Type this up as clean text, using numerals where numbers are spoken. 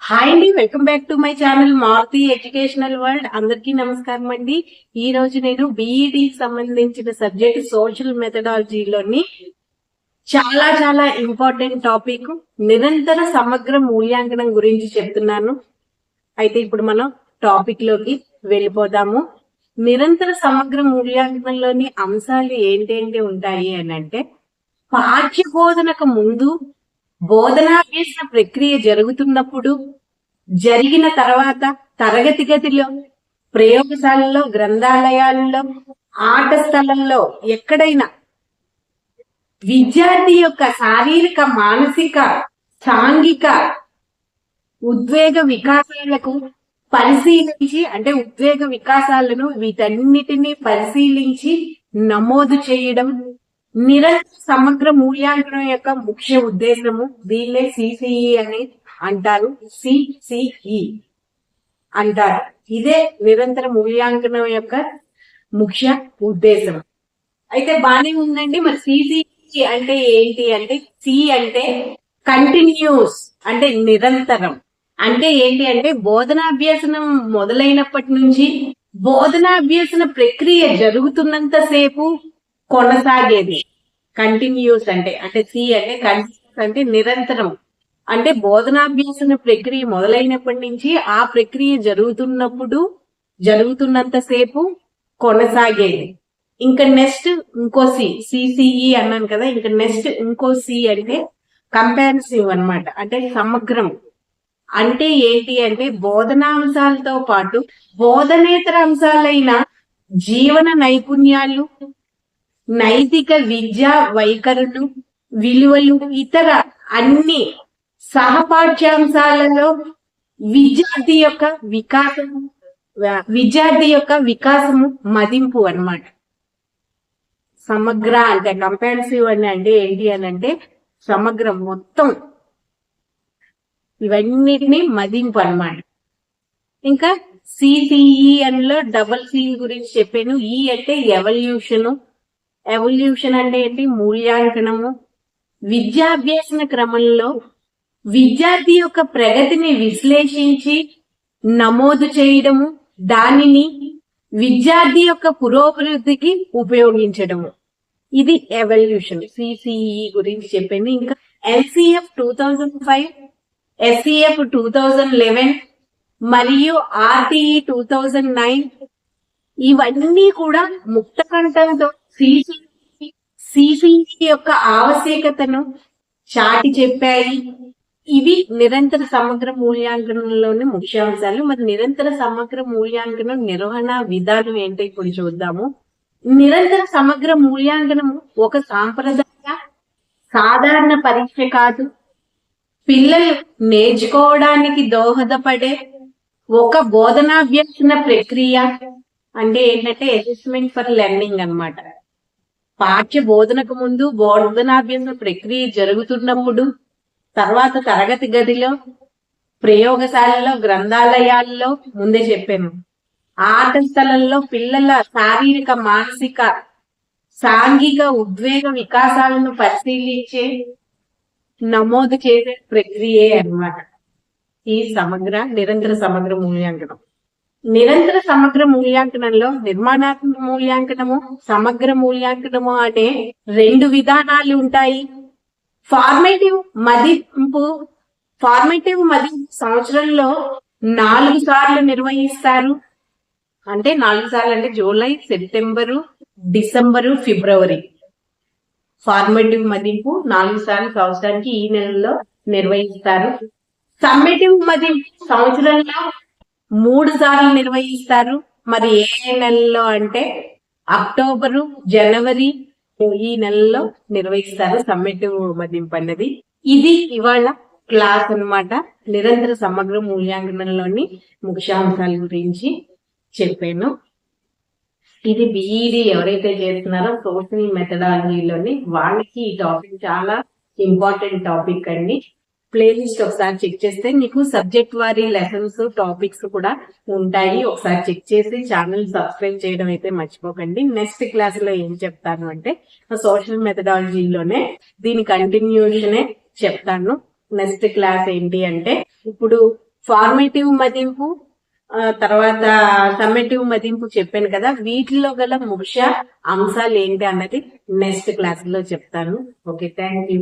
Hi అండి, welcome back to my channel Maruti educational world. అందరికీ నమస్కారం అండి. ఈ రోజు నేను బిఈడి సంబంధించిన సబ్జెక్ట్ సోషల్ మెథడాలజీలోని చాలా చాలా ఇంపార్టెంట్ టాపిక్ నిరంతర సమగ్ర మూల్యాంకనం గురించి చెప్తున్నాను. అయితే ఇప్పుడు మనం టాపిక్ లోకి వెళ్ళిపోదాము. నిరంతర సమగ్ర మూల్యాంకనంలోని అంశాలు ఏంటేంటి ఉంటాయి అని అంటే, పాఠ్య బోధనకు ముందు బోధనాభ్యసన ప్రక్రియ జరుగుతున్నప్పుడు, జరిగిన తర్వాత, తరగతి గదిలో, ప్రయోగశాలలో, గ్రంథాలయాల్లో, ఆట స్థలంలో ఎక్కడైనా విద్యార్థి యొక్క శారీరక, మానసిక, సాంఘిక, ఉద్వేగ వికాసాలకు పరిశీలించి, అంటే ఉద్వేగ వికాసాలను వీటన్నిటినీ పరిశీలించి నమోదు చేయడం నిరంతర సమగ్ర మూల్యాంకనం యొక్క ముఖ్య ఉద్దేశము. దీన్నే సిసిఈ అని అంటారు, సిసిఈ అంటారు. ఇదే నిరంతర మూల్యాంకనం యొక్క ముఖ్య ఉద్దేశం. అయితే బానే ఉందండి. మరి సిసిఈ అంటే ఏంటి అంటే, సి అంటే కంటిన్యూస్, అంటే నిరంతరం. అంటే ఏంటి అంటే, బోధనాభ్యసనం మొదలైనప్పటి నుంచి బోధనాభ్యసన ప్రక్రియ జరుగుతున్నంత సేపు కొనసాగేది. కంటిన్యూస్ అంటే సి అంటే కంటిన్యూస్ అంటే నిరంతరం. అంటే బోధనాభ్యాసన ప్రక్రియ మొదలైనప్పటి నుంచి ఆ ప్రక్రియ జరుగుతున్నంత సేపు కొనసాగేది. ఇంకా నెక్స్ట్ ఇంకో సిసిఈ అన్నాను కదా, ఇంకా నెక్స్ట్ ఇంకో సి అంటే కంపారిసివ్ అన్నమాట. అంటే సమగ్రం. అంటే ఏంటి అంటే, బోధనాంశాలతో పాటు బోధనేతర అంశాలైన జీవన నైపుణ్యాలు, నైతిక విద్యా వైఖరులు, విలువలు, ఇతర అన్ని సహపాఠ్యాంశాలలో విద్యార్థి యొక్క వికాసము మదింపు అన్నమాట. సమగ్ర అంటే కంపారిసివ్ అని అంటే ఏంటి అని అంటే, సమగ్రం, మొత్తం ఇవన్నిటిని మదింపు అన్నమాట. ఇంకా సిసిఈ లో డబల్ సి గురించి చెప్పాను. ఈ అంటే ఎవల్యూషన్ అంటే ఏంటి, మూల్యాంకనము. విద్యాభ్యాసన క్రమంలో విద్యార్థి యొక్క ప్రగతిని విశ్లేషించి నమోదు చేయడము, దానిని విద్యార్థి యొక్క పురోభివృద్ధికి ఉపయోగించడము. ఇది ఎవల్యూషన్. సిసిఈ గురించి చెప్పాను. ఇంకా ఎన్సిఎఫ్ 2005, ఎస్సిఎఫ్ 2011 మరియు ఆర్టీఈ 2009 ఇవన్నీ కూడా ముక్త కంఠంతో సిసిఈ యొక్క ఆవశ్యకతను చాటి చెప్పాయి. ఇవి నిరంతర సమగ్ర మూల్యాంకనంలోని ముఖ్యాంశాలు. మరి నిరంతర సమగ్ర మూల్యాంకనం నిర్వహణ విధానం ఏంటో ఇప్పుడు చూద్దాము. నిరంతర సమగ్ర మూల్యాంకనం ఒక సాంప్రదాయ సాధారణ పరీక్ష కాదు. పిల్లలు నేర్చుకోవడానికి దోహదపడే ఒక బోధనాభ్యసన ప్రక్రియ. అంటే ఏంటంటే అసెస్మెంట్ ఫర్ లెర్నింగ్ అన్నమాట. పాఠ్య బోధనకు ముందు బోధనాభ్యసన ప్రక్రియ జరుగుతున్నప్పుడు, తర్వాత తరగతి గదిలో, ప్రయోగశాలలో, గ్రంథాలయాల్లో, ముందే చెప్పాను, ఆట స్థలంలో పిల్లల శారీరక, మానసిక, సాంఘిక, ఉద్వేగ వికాసాలను పరిశీలించే నమోదు చేసే ప్రక్రియే అన్నమాట ఈ నిరంతర సమగ్ర మూల్యాంకనం. నిరంతర సమగ్ర మూల్యాంకనంలో నిర్మాణాత్మక మూల్యాంకనము, సమగ్ర మూల్యాంకనము అనే రెండు విధానాలు ఉంటాయి. ఫార్మేటివ్ మదింపు సంవత్సరంలో 4 సార్లు నిర్వహిస్తారు. అంటే 4 సార్లు అంటే జూలై, సెప్టెంబరు, డిసెంబరు, ఫిబ్రవరి. ఫార్మేటివ్ మదింపు 4 సార్లు సంవత్సరానికి ఈ నెలలో నిర్వహిస్తారు. సమ్మేటివ్ మదింపు సంవత్సరంలో 3 సార్లు నిర్వహిస్తారు. మరి ఏ నెలలో అంటే అక్టోబరు, జనవరి ఈ నెలలో నిర్వహిస్తారు సమ్మేటివ్ మదింపు అన్నది. ఇది ఇవాళ క్లాస్ అన్నమాట. నిరంతర సమగ్ర మూల్యాంకనంలోని ముఖ్యాంశాల గురించి చెప్పాను. ఇది బిఈడి ఎవరైతే చేస్తున్నారో సోషల్ మెథడాలజీలోని వాళ్ళకి ఈ టాపిక్ చాలా ఇంపార్టెంట్ టాపిక్ అండి. ప్లేలిస్ట్ ఒకసారి చెక్ చేస్తే మీకు సబ్జెక్ట్ వారీ లెసన్స్, టాపిక్స్ కూడా ఉంటాయి. ఒకసారి చెక్ చేసి ఛానల్ సబ్స్క్రైబ్ చేయడం అయితే మర్చిపోకండి. నెక్స్ట్ క్లాస్ లో ఏం చెప్తాను అంటే, సోషల్ మెథడాలజీలోనే దీని కంటిన్యూషనే చెప్తాను. నెక్స్ట్ క్లాస్ ఏంటి అంటే, ఇప్పుడు ఫార్మేటివ్ మదింపు తర్వాత సమ్మేటివ్ మదింపు చెప్పాను కదా, వీటిలో గల ముఖ్య అంశాలు ఏంటి అన్నది నెక్స్ట్ క్లాస్ లో చెప్తాను. Okay, thank you.